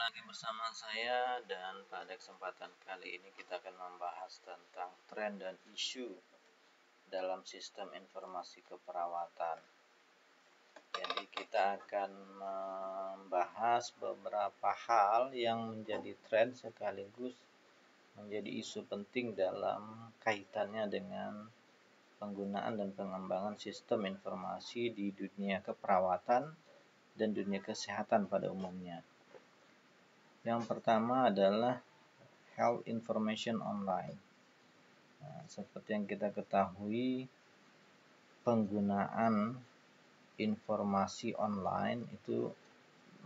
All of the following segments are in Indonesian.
lagi bersama saya, dan pada kesempatan kali ini kita akan membahas tentang tren dan isu dalam sistem informasi keperawatan. Jadi kita akan membahas beberapa hal yang menjadi tren sekaligus menjadi isu penting dalam kaitannya dengan penggunaan dan pengembangan sistem informasi di dunia keperawatan dan dunia kesehatan pada umumnya. Yang pertama adalah health information online. Nah, seperti yang kita ketahui, penggunaan informasi online itu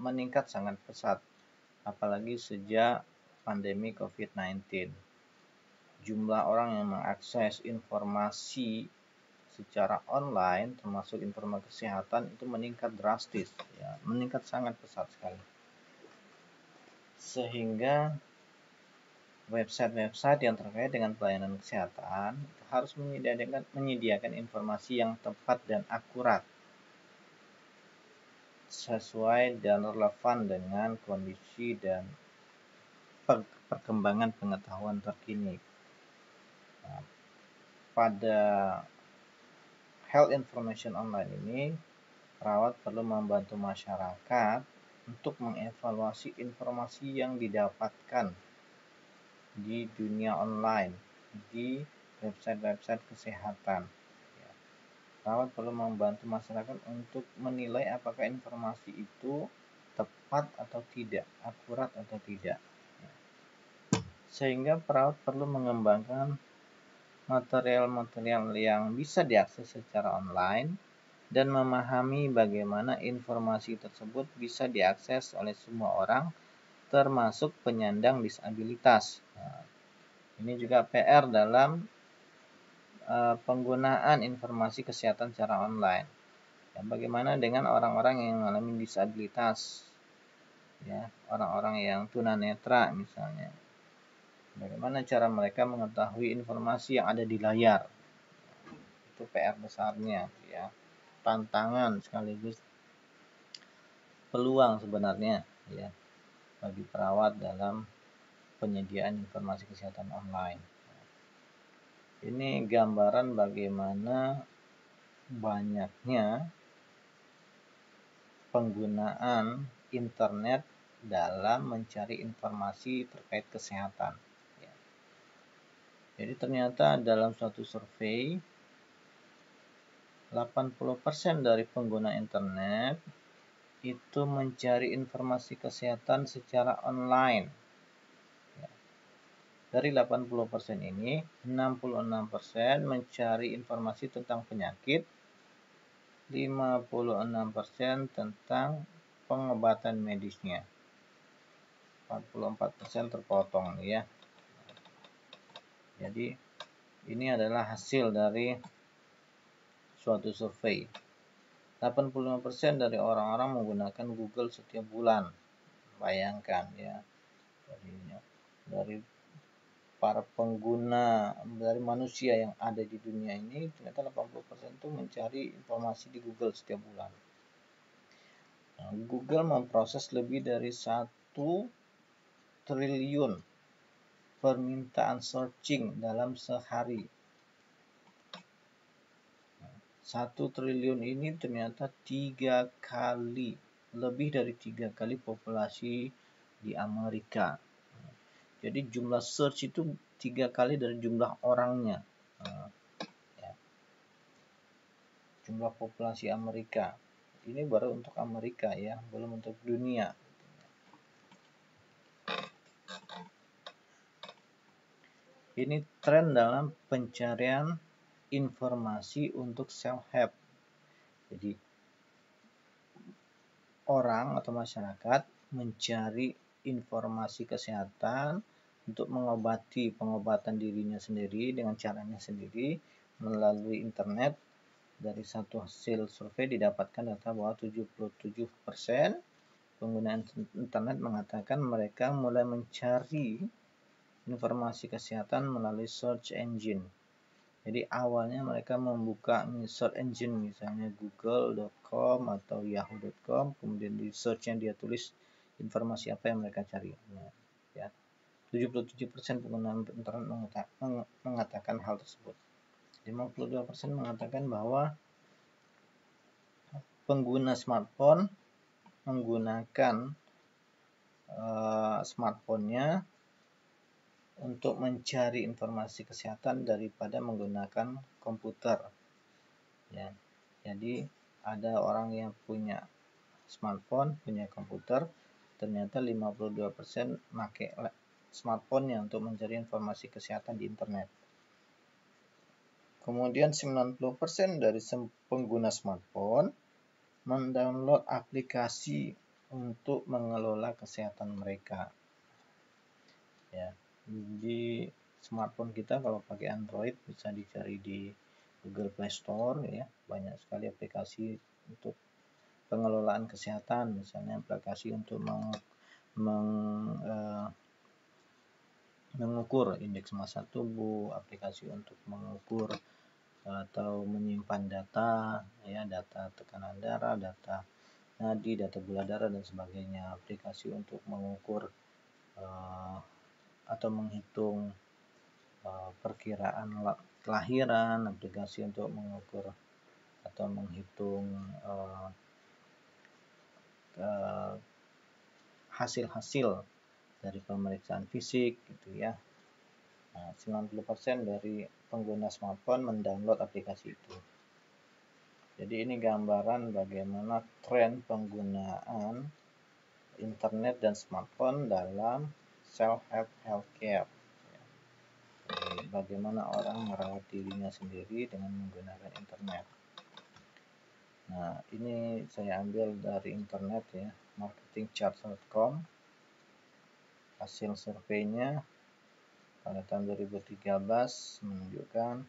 meningkat sangat pesat, apalagi sejak pandemi COVID-19. Jumlah orang yang mengakses informasi secara online, termasuk informasi kesehatan, itu meningkat drastis, meningkat sangat pesat sekali. Sehingga website-website yang terkait dengan pelayanan kesehatan harus menyediakan informasi yang tepat dan akurat, sesuai dan relevan dengan kondisi dan perkembangan pengetahuan terkini. Nah, pada health information online ini, perawat perlu membantu masyarakat untuk mengevaluasi informasi yang didapatkan di dunia online, di website-website kesehatan. Perawat perlu membantu masyarakat untuk menilai apakah informasi itu tepat atau tidak, akurat atau tidak. Sehingga perawat perlu mengembangkan material-material yang bisa diakses secara online dan memahami bagaimana informasi tersebut bisa diakses oleh semua orang, termasuk penyandang disabilitas. Nah, ini juga PR dalam penggunaan informasi kesehatan secara online. Bagaimana dengan orang-orang yang mengalami disabilitas, orang-orang yang tunanetra misalnya. Bagaimana cara mereka mengetahui informasi yang ada di layar? Itu PR besarnya, tantangan sekaligus peluang sebenarnya, bagi perawat dalam penyediaan informasi kesehatan online. Ini gambaran bagaimana banyaknya penggunaan internet dalam mencari informasi terkait kesehatan. Jadi ternyata dalam suatu survei, 80% dari pengguna internet itu mencari informasi kesehatan secara online. Dari 80% ini, 66% mencari informasi tentang penyakit, 56% tentang pengobatan medisnya, 44% terpotong Jadi ini adalah hasil dari suatu survei. 85% dari orang-orang menggunakan Google setiap bulan. Bayangkan dari para pengguna, dari manusia yang ada di dunia ini, ternyata 80% itu mencari informasi di Google setiap bulan. Nah, Google memproses lebih dari 1 triliun permintaan searching dalam sehari. 1 triliun ini ternyata lebih dari 3 kali populasi di Amerika. Jadi jumlah search itu 3 kali dari jumlah orangnya. Jumlah populasi Amerika. Ini baru untuk Amerika belum untuk dunia. Ini tren dalam pencarian informasi untuk self-help. Jadi orang atau masyarakat mencari informasi kesehatan untuk mengobati pengobatan dirinya sendiri dengan caranya sendiri melalui internet. Dari satu hasil survei didapatkan data bahwa 77% pengguna internet mengatakan mereka mulai mencari informasi kesehatan melalui search engine. Jadi awalnya mereka membuka search engine, misalnya google.com atau yahoo.com, kemudian di search yang dia tulis informasi apa yang mereka cari. Nah, ya. 77% pengguna internet mengatakan hal tersebut. 52% mengatakan bahwa pengguna smartphone menggunakan smartphone-nya untuk mencari informasi kesehatan daripada menggunakan komputer. Ya. Jadi ada orang yang punya smartphone, punya komputer, ternyata 52% pakai smartphone-nya untuk mencari informasi kesehatan di internet. Kemudian 90% dari pengguna smartphone mendownload aplikasi untuk mengelola kesehatan mereka. Ya, di smartphone kita kalau pakai Android bisa dicari di Google Play Store, ya, banyak sekali aplikasi untuk pengelolaan kesehatan, misalnya aplikasi untuk mengukur indeks massa tubuh, aplikasi untuk mengukur atau menyimpan data, ya, data tekanan darah, data nadi, data gula darah dan sebagainya, aplikasi untuk mengukur atau menghitung perkiraan kelahiran, aplikasi untuk mengukur atau menghitung hasil-hasil dari pemeriksaan fisik, gitu ya. Nah, 90% dari pengguna smartphone mendownload aplikasi itu. Jadi ini gambaran bagaimana tren penggunaan internet dan smartphone dalam self-help healthcare. Jadi, bagaimana orang merawat dirinya sendiri dengan menggunakan internet. Nah, ini saya ambil dari internet, ya, marketingcharts.com. Hasil surveinya pada tahun 2013 menunjukkan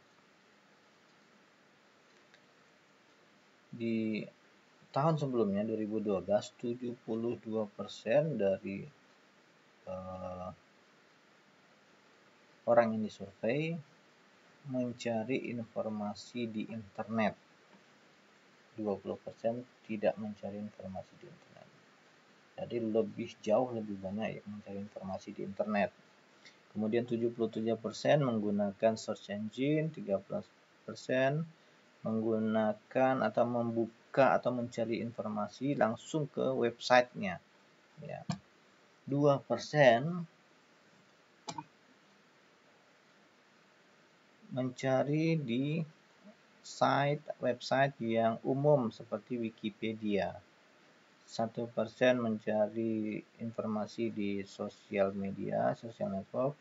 di tahun sebelumnya 2012 72% dari orang yang disurvei mencari informasi di internet. 20% tidak mencari informasi di internet. Jadi lebih banyak yang mencari informasi di internet. Kemudian 77% menggunakan search engine, 13% menggunakan atau membuka atau mencari informasi langsung ke websitenya. Ya. 2% mencari di website yang umum seperti Wikipedia. 1% mencari informasi di sosial media, social network,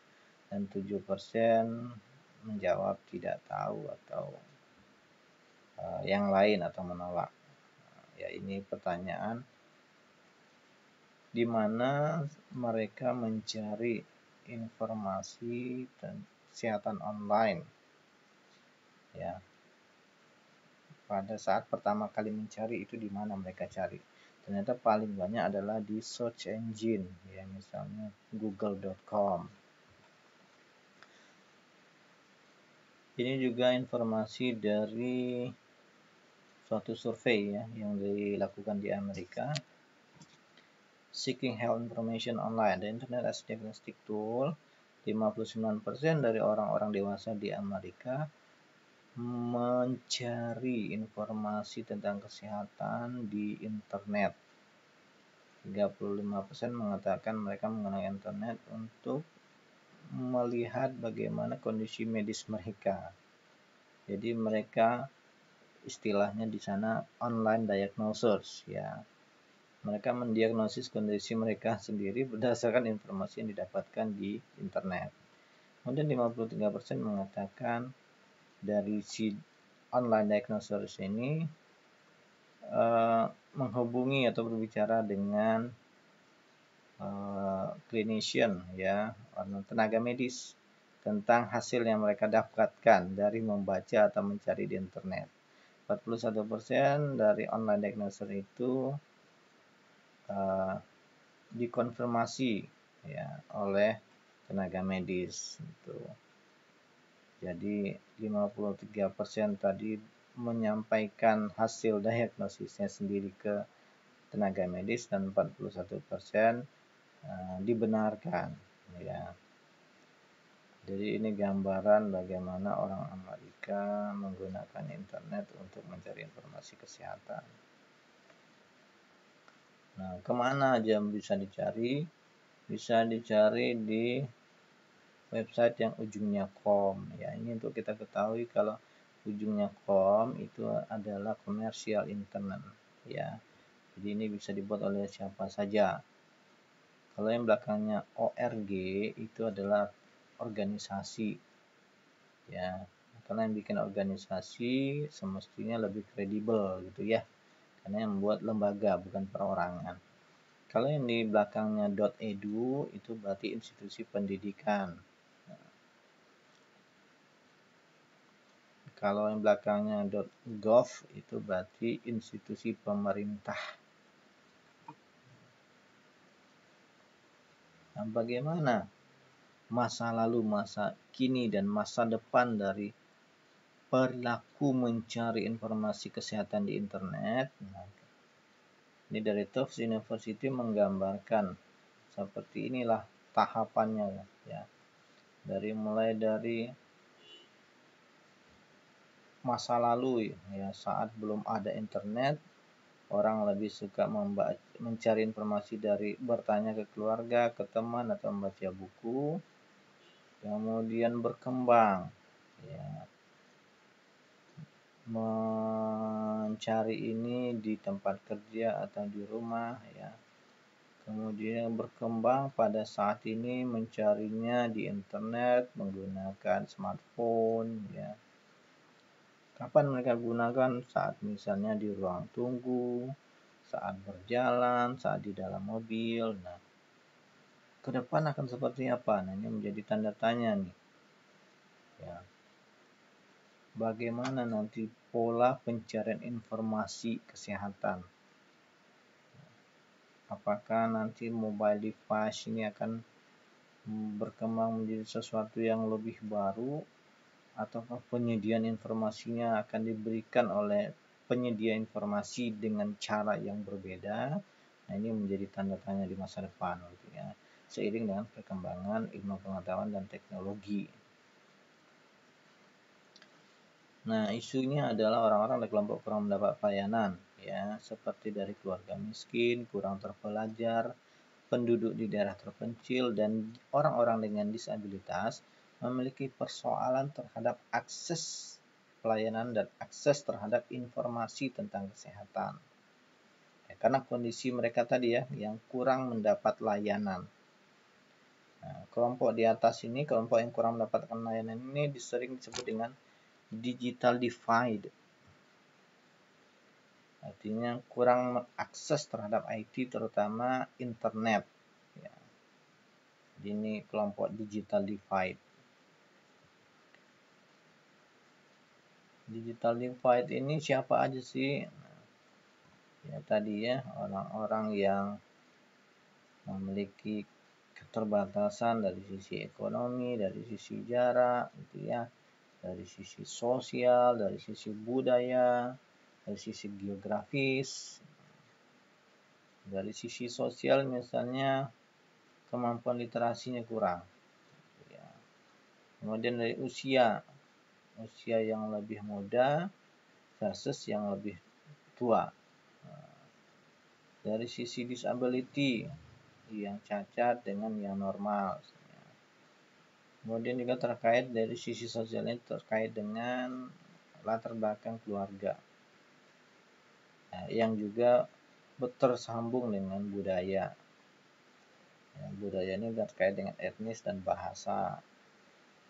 dan 7% menjawab tidak tahu atau yang lain atau menolak. Ya, ini pertanyaan di mana mereka mencari informasi dan kesehatan online. Ya. Pada saat pertama kali mencari itu di mana mereka cari? Ternyata paling banyak adalah di search engine, ya, misalnya google.com. Ini juga informasi dari suatu survei, ya, yang dilakukan di Amerika. Seeking Health Information Online, the Internet as Diagnostic Tool. 59% dari orang-orang dewasa di Amerika mencari informasi tentang kesehatan di internet. 35% mengatakan mereka menggunakan internet untuk melihat bagaimana kondisi medis mereka. Jadi mereka istilahnya di sana online diagnosis, ya. Mereka mendiagnosis kondisi mereka sendiri berdasarkan informasi yang didapatkan di internet. Kemudian 53% mengatakan dari si online diagnosis ini menghubungi atau berbicara dengan clinician, ya, tenaga medis tentang hasil yang mereka dapatkan dari membaca atau mencari di internet. 41% dari online diagnosis itu dikonfirmasi, ya, oleh tenaga medis. Gitu. Jadi 53% tadi menyampaikan hasil diagnosisnya sendiri ke tenaga medis dan 41% dibenarkan, ya. Jadi ini gambaran bagaimana orang Amerika menggunakan internet untuk mencari informasi kesehatan. Nah, kemana aja bisa dicari? Bisa dicari di website yang ujungnya com. Ya, ini untuk kita ketahui kalau ujungnya com itu adalah komersial internet. Ya, jadi ini bisa dibuat oleh siapa saja. Kalau yang belakangnya org itu adalah organisasi. Ya, karena yang bikin organisasi semestinya lebih kredibel gitu ya, karena yang membuat lembaga bukan perorangan. Kalau yang di belakangnya .edu itu berarti institusi pendidikan. Kalau yang belakangnya .gov itu berarti institusi pemerintah. Nah, bagaimana masa lalu, masa kini, dan masa depan dari perilaku mencari informasi kesehatan di internet? Nah, ini dari Tufts University menggambarkan seperti inilah tahapannya, ya. Mulai dari masa lalu, ya, saat belum ada internet, orang lebih suka mencari informasi dari bertanya ke keluarga, ke teman, atau membaca buku. Kemudian berkembang, ya, mencari ini di tempat kerja atau di rumah, ya. Kemudian berkembang pada saat ini mencarinya di internet menggunakan smartphone, ya. Kapan mereka gunakan? Saat misalnya di ruang tunggu, saat berjalan, saat di dalam mobil. Nah, ke depan akan seperti apa? Nah, ini menjadi tanda tanya nih. Ya. Bagaimana nanti pola pencarian informasi kesehatan? Apakah nanti mobile device ini akan berkembang menjadi sesuatu yang lebih baru, ataukah penyediaan informasinya akan diberikan oleh penyedia informasi dengan cara yang berbeda? Nah, ini menjadi tanda tanya di masa depan, gitu ya, seiring dengan perkembangan ilmu pengetahuan dan teknologi. Nah, isunya adalah orang-orang dari kelompok kurang mendapat pelayanan, ya, seperti dari keluarga miskin, kurang terpelajar, penduduk di daerah terpencil, dan orang-orang dengan disabilitas memiliki persoalan terhadap akses pelayanan dan akses terhadap informasi tentang kesehatan. Ya, karena kondisi mereka tadi, ya, yang kurang mendapat layanan. Nah, kelompok di atas ini, kelompok yang kurang mendapatkan layanan ini sering disebut dengan digital divide. Artinya kurang akses terhadap IT, terutama internet. Ya. Ini kelompok digital divide. Digital divide ini siapa aja sih? Ya, tadi, ya, orang-orang yang memiliki keterbatasan dari sisi ekonomi, dari sisi jarak, gitu ya, dari sisi sosial, dari sisi budaya, dari sisi geografis. Dari sisi sosial misalnya kemampuan literasinya kurang. Ya. Kemudian dari usia yang lebih muda versus yang lebih tua. Dari sisi disability, yang cacat dengan yang normal. Kemudian juga terkait dari sisi sosialnya terkait dengan latar belakang keluarga, yang juga tersambung dengan budaya. Ya, budaya ini terkait dengan etnis dan bahasa.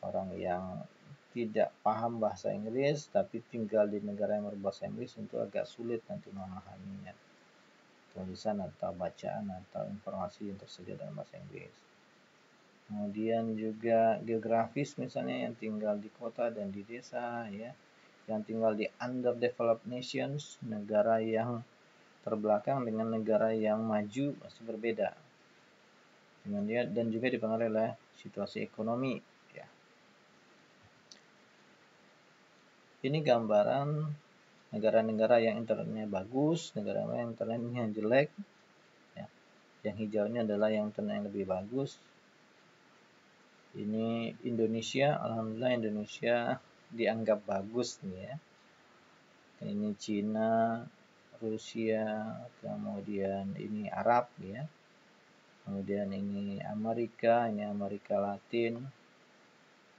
Orang yang tidak paham bahasa Inggris tapi tinggal di negara yang berbahasa Inggris itu agak sulit nanti memahaminya, tulisan atau bacaan atau informasi yang tersedia dalam bahasa Inggris. Kemudian juga geografis, misalnya yang tinggal di kota dan di desa, ya, yang tinggal di underdeveloped nations, negara yang terbelakang dengan negara yang maju pasti berbeda. Dan juga dipengaruhi oleh situasi ekonomi. Ya. Ini gambaran negara-negara yang internetnya bagus, negara yang internetnya jelek. Ya. Yang hijau ini adalah yang internet yang lebih bagus. Ini Indonesia, alhamdulillah Indonesia dianggap bagus nih ya. Ini Cina, Rusia, kemudian ini Arab ya. Kemudian ini Amerika Latin.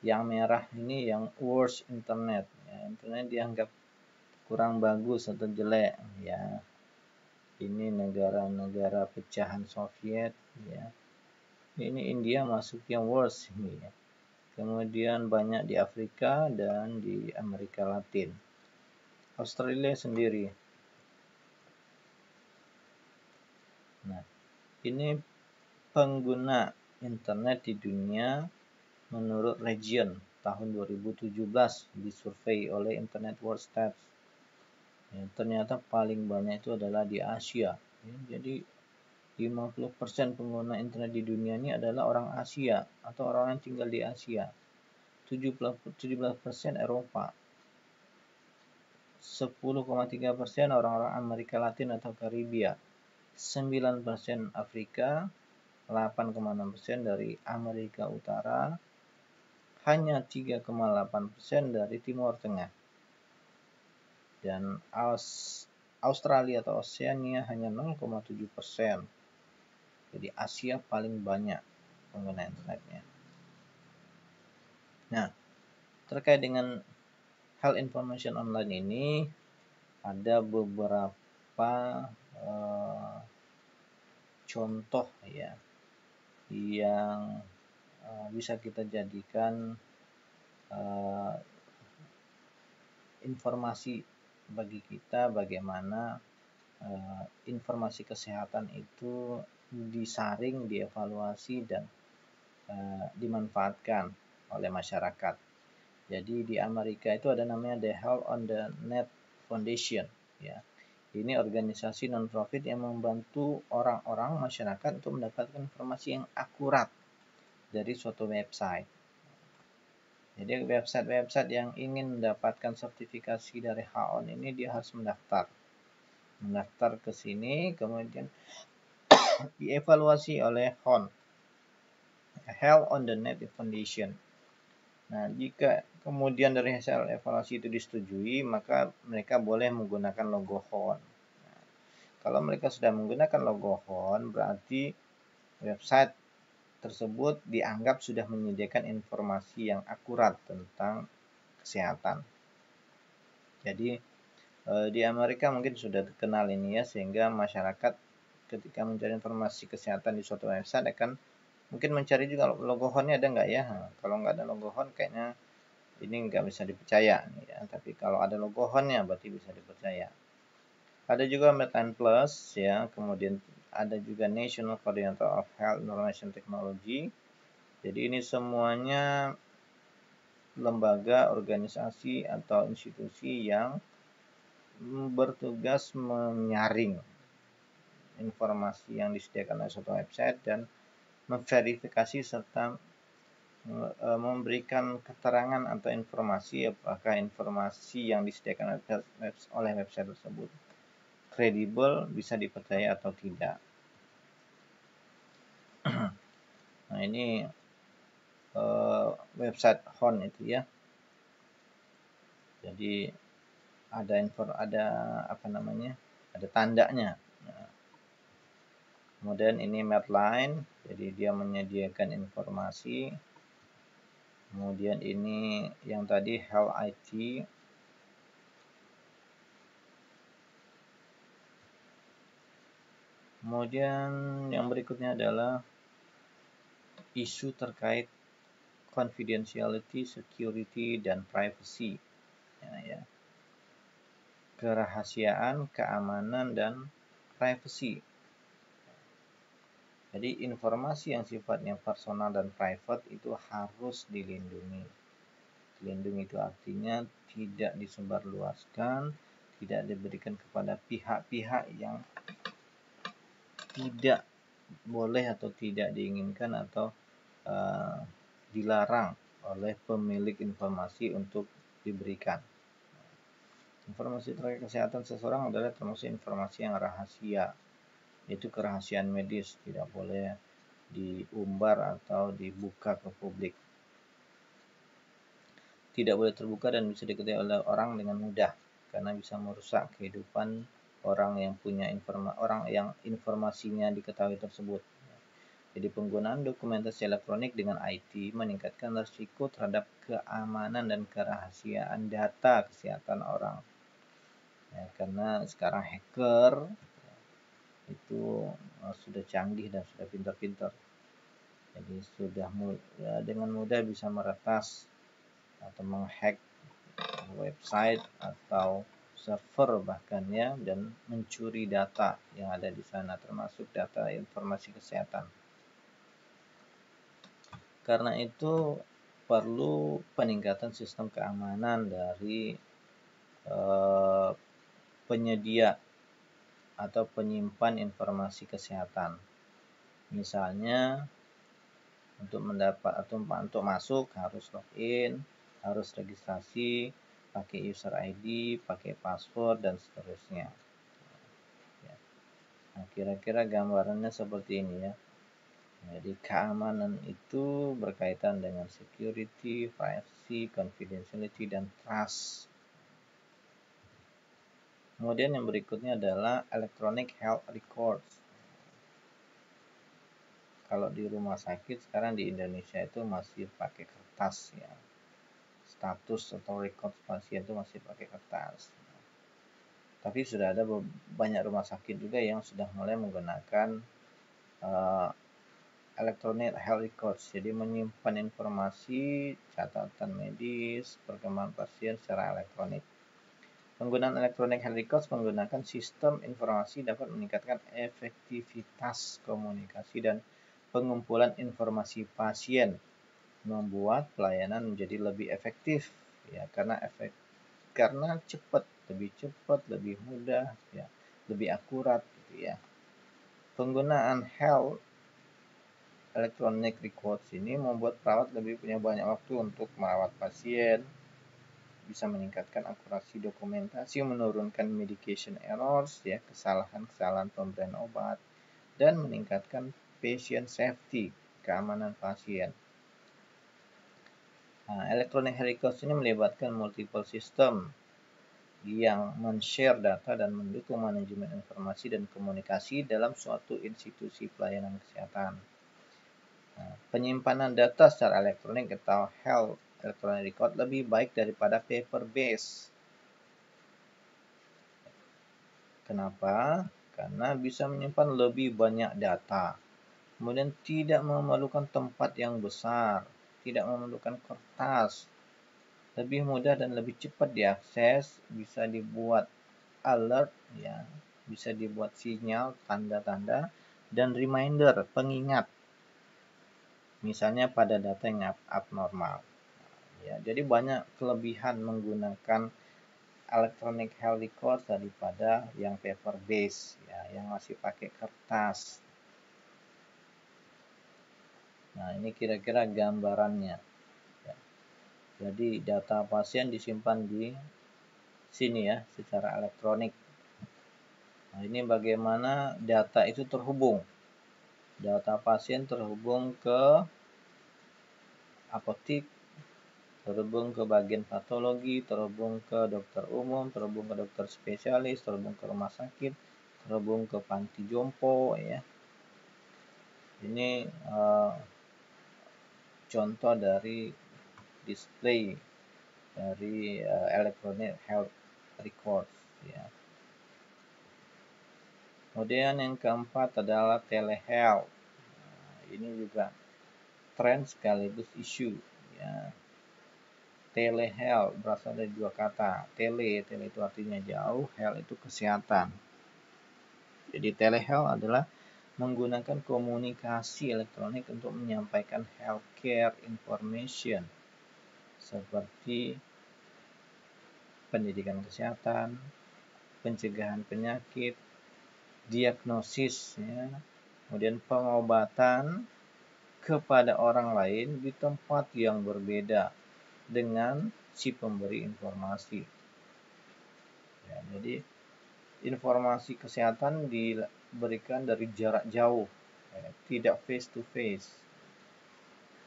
Yang merah ini yang worst internet. Ya, internet dianggap kurang bagus atau jelek ya. Ini negara-negara pecahan Soviet ya. Ini India masuk yang worst ini ya. Kemudian banyak di Afrika dan di Amerika Latin. Australia sendiri. Nah, ini pengguna internet di dunia menurut region tahun 2017 disurvei oleh Internet World Stats. Ya, ternyata paling banyak itu adalah di Asia. Ya, jadi 50% pengguna internet di dunia ini adalah orang Asia atau orang yang tinggal di Asia. 17% Eropa. 10,3% orang-orang Amerika Latin atau Karibia. 9% Afrika. 8,6% dari Amerika Utara. Hanya 3,8% dari Timur Tengah. Dan Australia atau Oceania hanya 0,7%. Jadi Asia paling banyak pengguna internetnya. Nah, terkait dengan health information online ini ada beberapa contoh ya yang bisa kita jadikan informasi bagi kita bagaimana informasi kesehatan itu disaring, dievaluasi dan dimanfaatkan oleh masyarakat. Jadi di Amerika itu ada namanya The Health on the Net Foundation ya. Ini organisasi non-profit yang membantu orang-orang masyarakat untuk mendapatkan informasi yang akurat dari suatu website. Jadi website-website yang ingin mendapatkan sertifikasi dari HON ini dia harus mendaftar ke sini, kemudian dievaluasi oleh HON, Health on the Net Foundation. Nah, jika kemudian dari hasil evaluasi itu disetujui, maka mereka boleh menggunakan logo HON. Nah, kalau mereka sudah menggunakan logo HON, berarti website tersebut dianggap sudah menyediakan informasi yang akurat tentang kesehatan. Jadi di Amerika mungkin sudah terkenal ini ya, sehingga masyarakat ketika mencari informasi kesehatan di suatu website akan mungkin mencari juga logo HON-nya ada nggak ya. Nah, kalau nggak ada logo HON kayaknya ini nggak bisa dipercaya ya. Tapi kalau ada logo HON-nya berarti bisa dipercaya. Ada juga Medline Plus ya, kemudian ada juga National Coordinator of Health Information Technology. Jadi ini semuanya lembaga, organisasi atau institusi yang bertugas menyaring informasi yang disediakan oleh suatu website dan memverifikasi serta memberikan keterangan atau informasi apakah informasi yang disediakan oleh website tersebut kredibel, bisa dipercaya atau tidak. Nah, ini website HON itu ya. Jadi ada tandanya. Nah, kemudian ini Medline, jadi dia menyediakan informasi. Kemudian ini yang tadi Health IT. Kemudian yang berikutnya adalah isu terkait confidentiality, security, dan privacy. Ya. Kerahasiaan, keamanan, dan privacy. Jadi informasi yang sifatnya personal dan private itu harus dilindungi. Dilindungi itu artinya tidak disebarluaskan, tidak diberikan kepada pihak-pihak yang tidak boleh atau tidak diinginkan atau dilarang oleh pemilik informasi untuk diberikan. Informasi terkait kesehatan seseorang adalah termasuk informasi yang rahasia, yaitu kerahasiaan medis, tidak boleh diumbar atau dibuka ke publik. Tidak boleh terbuka dan bisa diketahui oleh orang dengan mudah, karena bisa merusak kehidupan orang yang informasinya diketahui tersebut. Jadi penggunaan dokumentasi elektronik dengan IT meningkatkan risiko terhadap keamanan dan kerahasiaan data kesehatan orang. Ya, karena sekarang hacker itu sudah canggih dan sudah pintar-pintar. Jadi dengan mudah bisa meretas atau menghack website atau server bahkan ya, dan mencuri data yang ada di sana, termasuk data informasi kesehatan. Karena itu perlu peningkatan sistem keamanan dari penyedia atau penyimpan informasi kesehatan. Misalnya untuk masuk harus login, harus registrasi, pakai user ID, pakai password dan seterusnya. Nah, kira-kira gambarannya seperti ini ya. Jadi keamanan itu berkaitan dengan security, privacy, confidentiality, dan trust. Kemudian yang berikutnya adalah electronic health records. Kalau di rumah sakit sekarang di Indonesia itu masih pakai kertas ya. Status atau record pasien itu masih pakai kertas. Tapi sudah ada banyak rumah sakit juga yang sudah mulai menggunakan electronic health records, jadi menyimpan informasi, catatan medis, perkembangan pasien secara elektronik. Penggunaan electronic health records menggunakan sistem informasi dapat meningkatkan efektivitas komunikasi dan pengumpulan informasi pasien, membuat pelayanan menjadi lebih efektif ya, karena lebih cepat, lebih mudah ya, lebih akurat gitu ya. Penggunaan health electronic records ini membuat perawat lebih punya banyak waktu untuk merawat pasien, bisa meningkatkan akurasi dokumentasi, menurunkan medication errors, ya, kesalahan-kesalahan pemberian obat, dan meningkatkan patient safety, keamanan pasien. Nah, electronic health records ini melibatkan multiple system yang men-share data dan mendukung manajemen informasi dan komunikasi dalam suatu institusi pelayanan kesehatan. Nah, penyimpanan data secara elektronik atau health electronic record lebih baik daripada paper based. Kenapa? Karena bisa menyimpan lebih banyak data. Kemudian tidak memerlukan tempat yang besar, tidak memerlukan kertas. Lebih mudah dan lebih cepat diakses, bisa dibuat alert ya, bisa dibuat sinyal, tanda-tanda dan reminder, pengingat. Misalnya pada data yang abnormal. Ya, jadi banyak kelebihan menggunakan electronic health record daripada yang paper based ya, yang masih pakai kertas. Nah, ini kira-kira gambarannya. Ya. Jadi data pasien disimpan di sini ya, secara elektronik. Nah, ini bagaimana data itu terhubung. Data pasien terhubung ke apotik, terhubung ke bagian patologi, terhubung ke dokter umum, terhubung ke dokter spesialis, terhubung ke rumah sakit, terhubung ke panti jompo ya. Ini contoh dari display dari electronic health records ya. Kemudian yang keempat adalah telehealth. Nah, ini juga tren sekaligus isu ya. Telehealth berasal dari dua kata. Tele itu artinya jauh, health itu kesehatan. Jadi telehealth adalah menggunakan komunikasi elektronik untuk menyampaikan healthcare information seperti pendidikan kesehatan, pencegahan penyakit, diagnosis ya, kemudian pengobatan kepada orang lain di tempat yang berbeda dengan si pemberi informasi. Jadi informasi kesehatan diberikan dari jarak jauh, tidak face to face.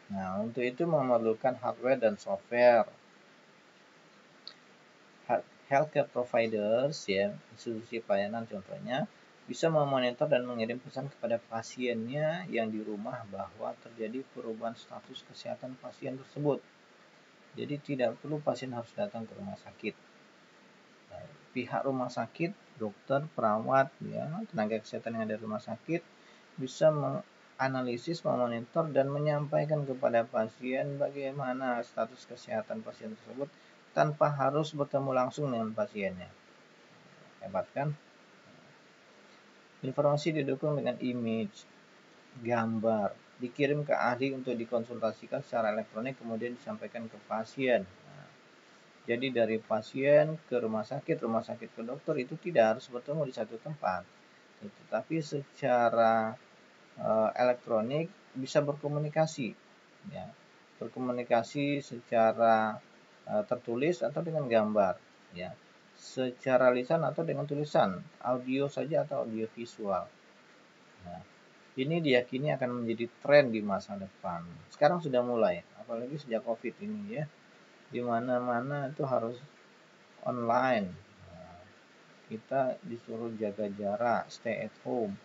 Nah, untuk itu memerlukan hardware dan software. Healthcare providers, ya, institusi pelayanan contohnya, bisa memonitor dan mengirim pesan kepada pasiennya yang di rumah bahwa terjadi perubahan status kesehatan pasien tersebut. Jadi tidak perlu pasien harus datang ke rumah sakit. Pihak rumah sakit, dokter, perawat, ya, tenaga kesehatan yang ada di rumah sakit bisa menganalisis, memonitor, dan menyampaikan kepada pasien bagaimana status kesehatan pasien tersebut tanpa harus bertemu langsung dengan pasiennya. Hebat kan? Informasi didukung dengan image, gambar, dikirim ke ahli untuk dikonsultasikan secara elektronik, kemudian disampaikan ke pasien. Jadi dari pasien ke rumah sakit ke dokter itu tidak harus bertemu di satu tempat, tetapi secara elektronik bisa berkomunikasi, ya, berkomunikasi secara tertulis atau dengan gambar, ya, secara lisan atau dengan tulisan, audio saja atau audio visual. Nah, ini diyakini akan menjadi tren di masa depan. Sekarang sudah mulai, apalagi sejak COVID ini, ya. Di mana-mana itu harus online. Nah, kita disuruh jaga jarak, stay at home.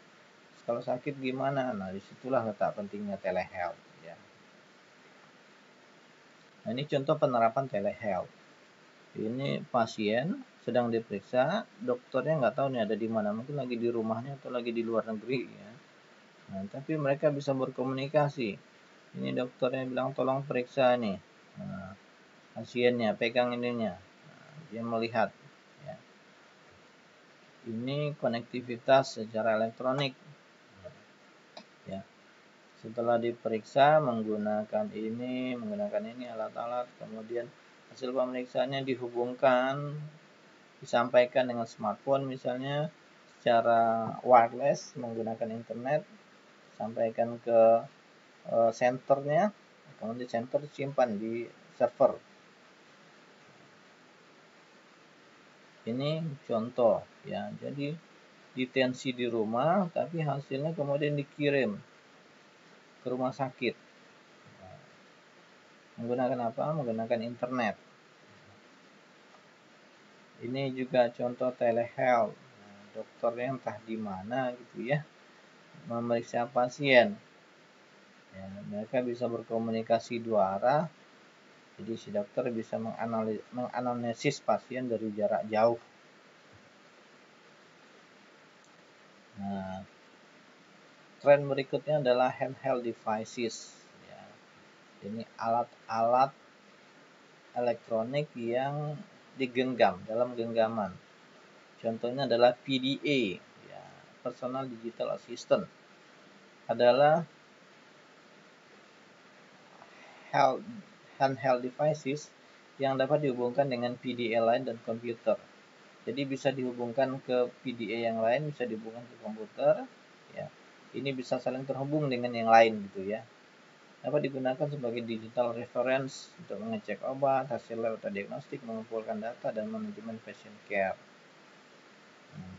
Kalau sakit gimana? Nah, disitulah letak pentingnya telehealth. Ya. Nah, ini contoh penerapan telehealth. Ini pasien sedang diperiksa, dokternya nggak tahu nih ada di mana, mungkin lagi di rumahnya atau lagi di luar negeri. Ya. Nah, tapi mereka bisa berkomunikasi. Ini dokternya bilang tolong periksa nih. Nah, pasiennya pegang ininya. Nah, dia melihat. Ya. Ini konektivitas secara elektronik. Ya. Setelah diperiksa menggunakan ini alat-alat, kemudian hasil pemeriksaannya dihubungkan, disampaikan dengan smartphone misalnya secara wireless menggunakan internet, sampaikan ke senternya, kemudian center simpan di server. Ini contoh, ya. Jadi detensi di rumah tapi hasilnya kemudian dikirim ke rumah sakit. Menggunakan apa? Menggunakan internet. Ini juga contoh telehealth. Nah, dokternya entah di mana gitu ya, memeriksa pasien. Ya, mereka bisa berkomunikasi dua arah. Jadi si dokter bisa menganalisis pasien dari jarak jauh. Nah, tren berikutnya adalah handheld devices. Ya, ini alat-alat elektronik yang digenggam dalam genggaman. Contohnya adalah PDA, ya, Personal Digital Assistant, adalah handheld devices yang dapat dihubungkan dengan PDA lain dan komputer. Jadi bisa dihubungkan ke PDA yang lain, bisa dihubungkan ke komputer. Ya, ini bisa saling terhubung dengan yang lain gitu ya. Dapat digunakan sebagai digital reference untuk mengecek obat, hasil lab atau diagnostik, mengumpulkan data dan manajemen patient care.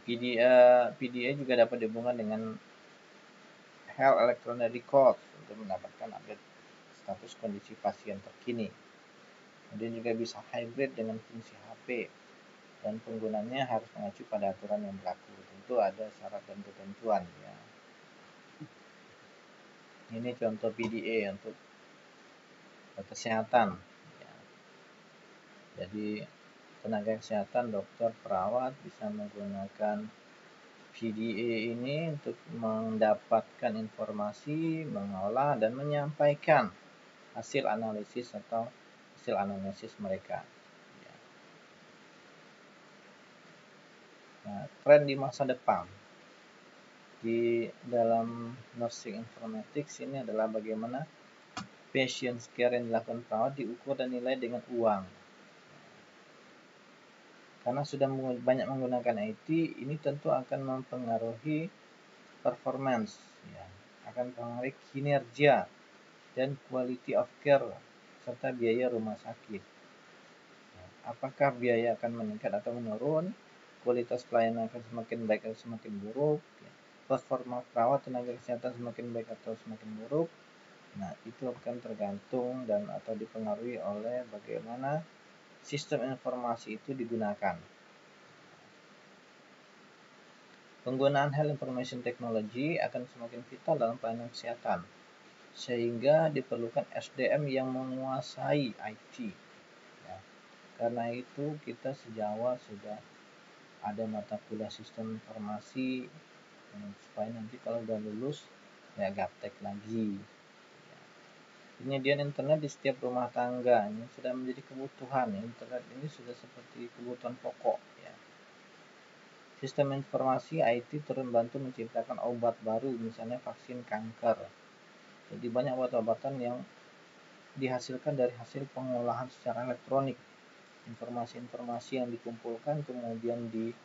PDA juga dapat dihubungkan dengan health electronic record untuk mendapatkan update status kondisi pasien terkini. Kemudian juga bisa hybrid dengan fungsi HP dan penggunanya harus mengacu pada aturan yang berlaku. Tentu ada syarat dan ketentuan ya. Ini contoh PDA untuk kesehatan. Ya. Jadi tenaga kesehatan, dokter, perawat bisa menggunakan PDA ini untuk mendapatkan informasi, mengolah dan menyampaikan hasil analisis mereka. Ya. Nah, tren di masa depan di dalam nursing informatics ini adalah bagaimana patient care yang dilakukan perawat diukur dan nilai dengan uang. Karena sudah banyak menggunakan IT, ini tentu akan mempengaruhi performance, ya, akan mempengaruhi kinerja dan quality of care serta biaya rumah sakit. Apakah biaya akan meningkat atau menurun? kualitas pelayanan akan semakin baik atau semakin buruk, performa perawat tenaga kesehatan semakin baik atau semakin buruk. Nah, itu akan tergantung dan atau dipengaruhi oleh bagaimana sistem informasi itu digunakan. Penggunaan Health Information Technology akan semakin vital dalam pelayanan kesehatan, sehingga diperlukan SDM yang menguasai IT. Ya, karena itu kita sejak awal sudah ada mata kuliah sistem informasi, supaya nanti kalau udah lulus ya gaptek lagi. Penyediaan internet di setiap rumah tangga ini sudah menjadi kebutuhan. Internet ini sudah seperti kebutuhan pokok. Ya. Sistem informasi IT turut membantu menciptakan obat baru, misalnya vaksin kanker. Jadi banyak obat-obatan yang dihasilkan dari hasil pengolahan secara elektronik. Informasi-informasi yang dikumpulkan kemudian di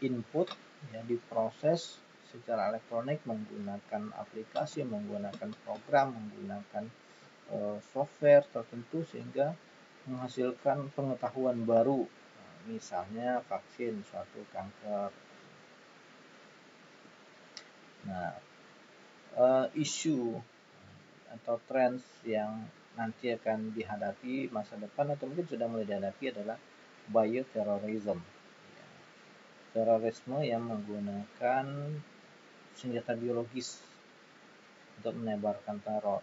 input, ya, diproses secara elektronik menggunakan aplikasi, menggunakan program, menggunakan software tertentu sehingga menghasilkan pengetahuan baru. Misalnya vaksin suatu kanker. Nah, isu atau trends yang nanti akan dihadapi masa depan atau mungkin sudah mulai dihadapi adalah bioterrorism. Terorisme yang menggunakan senjata biologis untuk menebarkan teror.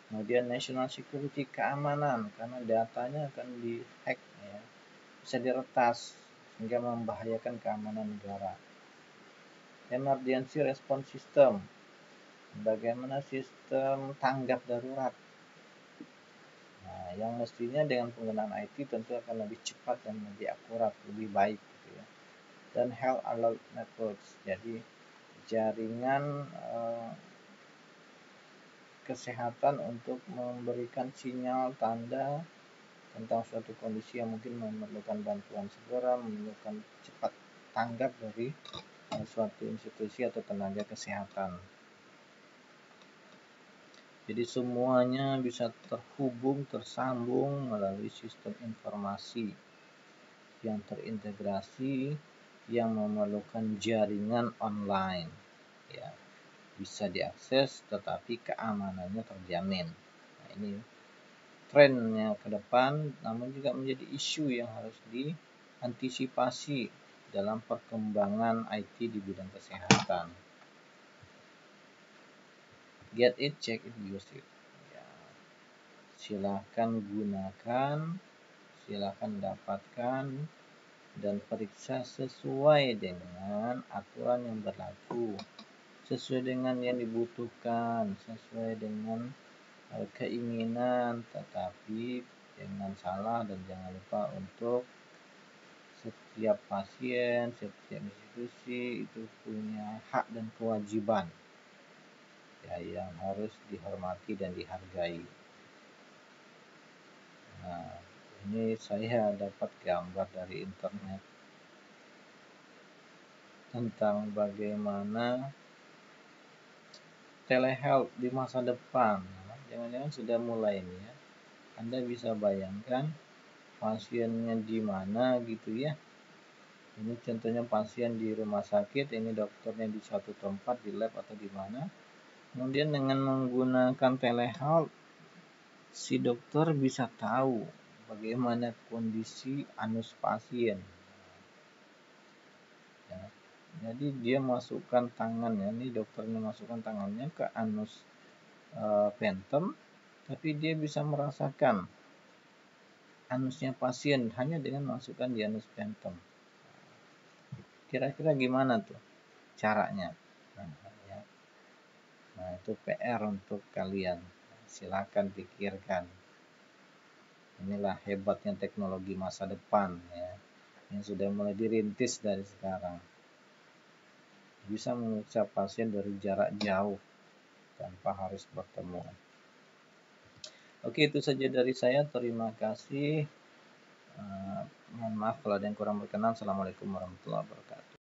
Kemudian national security, keamanan, karena datanya akan dihack, ya, bisa diretas sehingga membahayakan keamanan negara. Emergency response system, bagaimana sistem tanggap darurat. Nah, yang mestinya dengan penggunaan IT tentu akan lebih cepat dan lebih akurat, lebih baik, gitu ya. Dan health alert networks, jadi jaringan kesehatan untuk memberikan sinyal tanda tentang suatu kondisi yang mungkin memerlukan bantuan segera, memerlukan cepat tanggap dari suatu institusi atau tenaga kesehatan. Jadi semuanya bisa terhubung, tersambung melalui sistem informasi yang terintegrasi, yang memerlukan jaringan online. Ya, bisa diakses tetapi keamanannya terjamin. Nah, ini trennya ke depan, namun juga menjadi isu yang harus diantisipasi dalam perkembangan IT di bidang kesehatan. Get it, check it, use it. Ya, silakan gunakan, silakan dapatkan dan periksa sesuai dengan aturan yang berlaku, sesuai dengan yang dibutuhkan, sesuai dengan keinginan, tetapi jangan salah dan jangan lupa untuk setiap pasien, setiap institusi itu punya hak dan kewajiban, ya, yang harus dihormati dan dihargai. Nah, ini saya dapat gambar dari internet tentang bagaimana telehealth di masa depan. Jangan-jangan sudah mulai nih, ya. Anda bisa bayangkan pasiennya di mana gitu ya. Ini contohnya pasien di rumah sakit, ini dokternya di suatu tempat, di lab atau di mana. Kemudian dengan menggunakan telehealth, si dokter bisa tahu bagaimana kondisi anus pasien. Ya. Jadi dia masukkan tangannya, ini dokternya masukkan tangannya ke anus phantom, tapi dia bisa merasakan anusnya pasien hanya dengan masukkan di anus phantom. Kira-kira gimana tuh caranya? Nah, itu PR untuk kalian. Silakan pikirkan. Inilah hebatnya teknologi masa depan, ya, yang sudah mulai dirintis dari sekarang. Bisa mengusap pasien dari jarak jauh tanpa harus bertemu. Oke, itu saja dari saya. Terima kasih. Mohon maaf kalau ada yang kurang berkenan. Assalamualaikum warahmatullahi wabarakatuh.